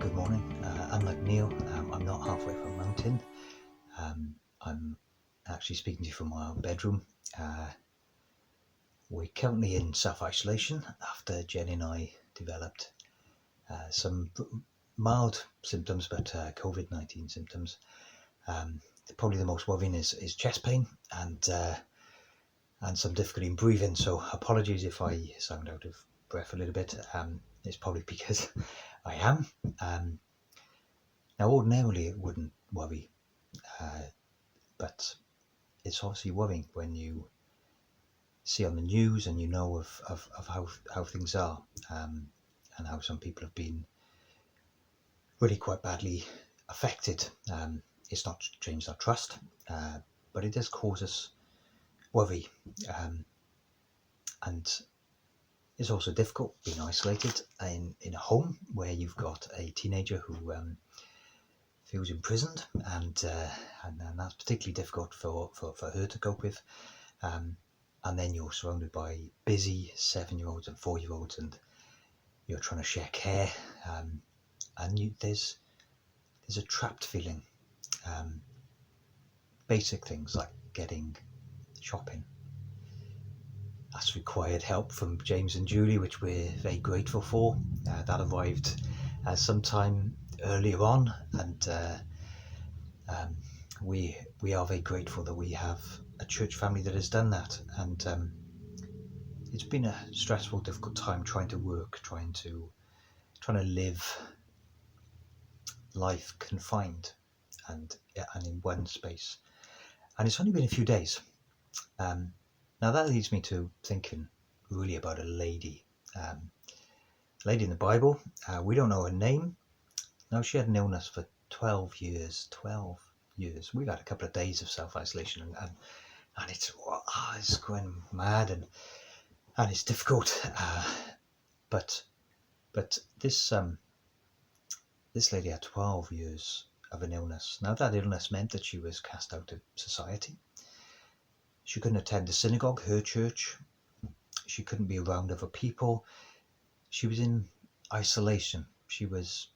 Good morning. Unlike Neil, I'm not halfway up a mountain. I'm actually speaking to you from my own bedroom. We're currently in self-isolation after Jenny and I developed some mild symptoms, but COVID-19 symptoms. Probably the most worrying is chest pain and some difficulty in breathing. So apologies if I sound out of breath a little bit. It's probably because I am. Now, ordinarily it wouldn't worry, but it's obviously worrying when you see on the news and you know of how things are, and how some people have been really quite badly affected. It's not changed our trust, but it does cause us worry, and it's also difficult being isolated in a home where you've got a teenager who feels imprisoned, and that's particularly difficult for her to cope with. And then you're surrounded by busy 7-year-olds and 4-year-olds, and you're trying to share care, and there's a trapped feeling. Basic things like getting shopping, that's required help from James and Julie, which we're very grateful for. That arrived sometime earlier on, and we are very grateful that we have a church family that has done that. And it's been a stressful, difficult time trying to work, trying to live life confined and in one space. And it's only been a few days. Now that leads me to thinking really about a lady in the Bible. We don't know her name. No, she had an illness for 12 years. 12 years. We've had a couple of days of self-isolation, and it's going mad, and it's difficult. But this lady had 12 years of an illness. Now that illness meant that she was cast out of society. She couldn't attend the synagogue, her church. She couldn't be around other people. She was in isolation. She was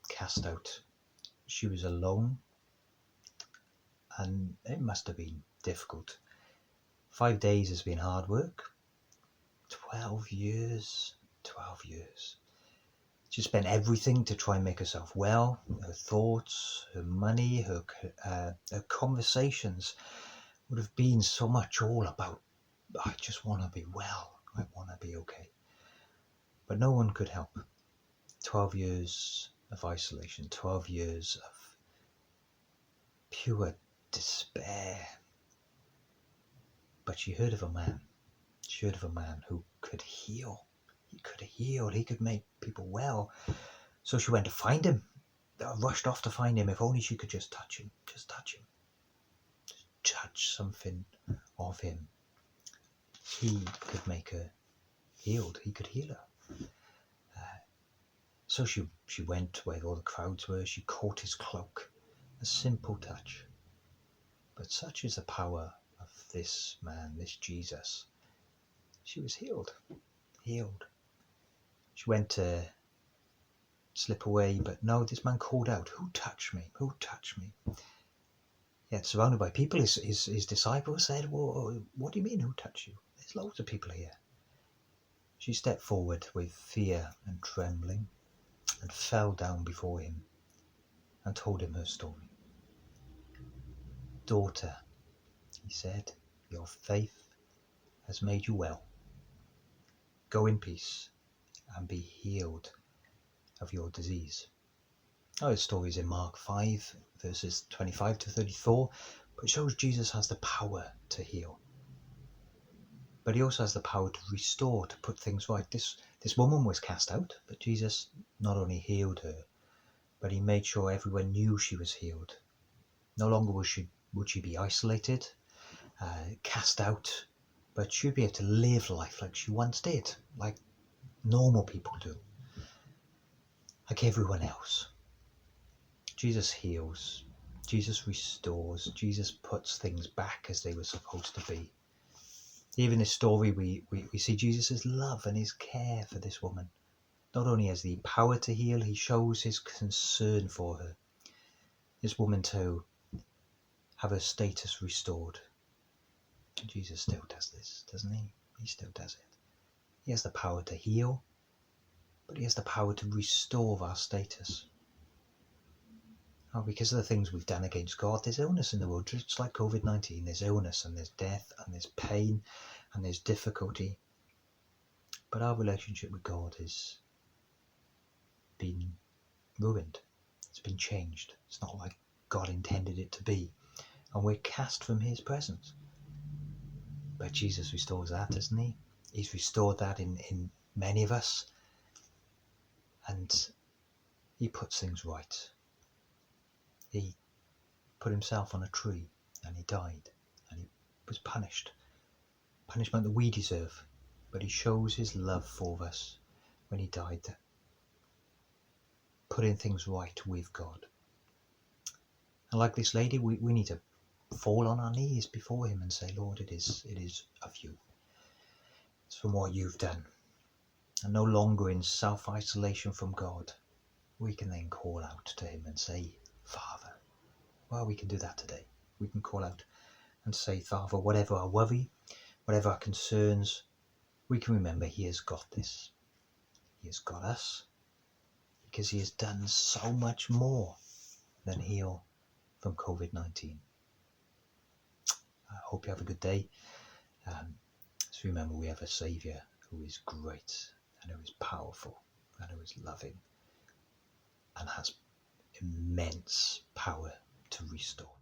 cast out. She was alone. And it must have been difficult. 5 days has been hard work. 12 years. 12 years. She spent everything to try and make herself well. Her thoughts, her money, her conversations would have been so much all about, I just want to be well. I want to be okay. But no one could help. 12 years of isolation. 12 years of pure despair. But she heard of a man. She heard of a man who could heal. He could heal. He could make people well. So she went to find him. Rushed off to find him. If only she could just touch him. Just touch him. Just touch something of him. He could make her healed. He could heal her. So she went where all the crowds were. She caught his cloak. A simple touch. But such is the power of this man, this Jesus. She was healed. Healed. She went to slip away, but no, this man called out, "Who touched me? Who touched me?" Yet surrounded by people, his disciples said, "Well, what do you mean, who touched you? There's loads of people here." She stepped forward with fear and trembling and fell down before him and told him her story. "Daughter," he said, "your faith has made you well. Go in peace and be healed of your disease." Now, the story is in Mark 5, verses 25 to 34, but it shows Jesus has the power to heal. But he also has the power to restore, to put things right. This woman was cast out, but Jesus not only healed her, but he made sure everyone knew she was healed. No longer would she be isolated, cast out, but she'd be able to live life like she once did, like normal people do, like everyone else. Jesus heals, Jesus restores, Jesus puts things back as they were supposed to be. Even in this story, we see Jesus' love and his care for this woman. not only has the power to heal, he shows his concern for her. This woman to have her status restored. Jesus still does this, doesn't he? He still does it. He has the power to heal, but he has the power to restore our status. Oh, because of the things we've done against God, there's illness in the world, just like COVID-19. There's illness and there's death and there's pain and there's difficulty. But our relationship with God has been ruined. It's been changed. It's not like God intended it to be. And we're cast from his presence. But Jesus restores that, doesn't he? He's restored that in many of us. And he puts things right. He put himself on a tree and he died and he was punished. Punishment that we deserve. But he shows his love for us when he died, putting things right with God. And like this lady, we need to fall on our knees before him and say, Lord, it is of you. It's from what you've done. And no longer in self-isolation from God, we can then call out to him and say, Father. Well, we can do that today. We can call out and say, Father, whatever our worry, whatever our concerns, we can remember he has got this. He has got us because he has done so much more than heal from COVID-19. I hope you have a good day. Just remember we have a Saviour who is great and who is powerful and who is loving and has immense power to restore.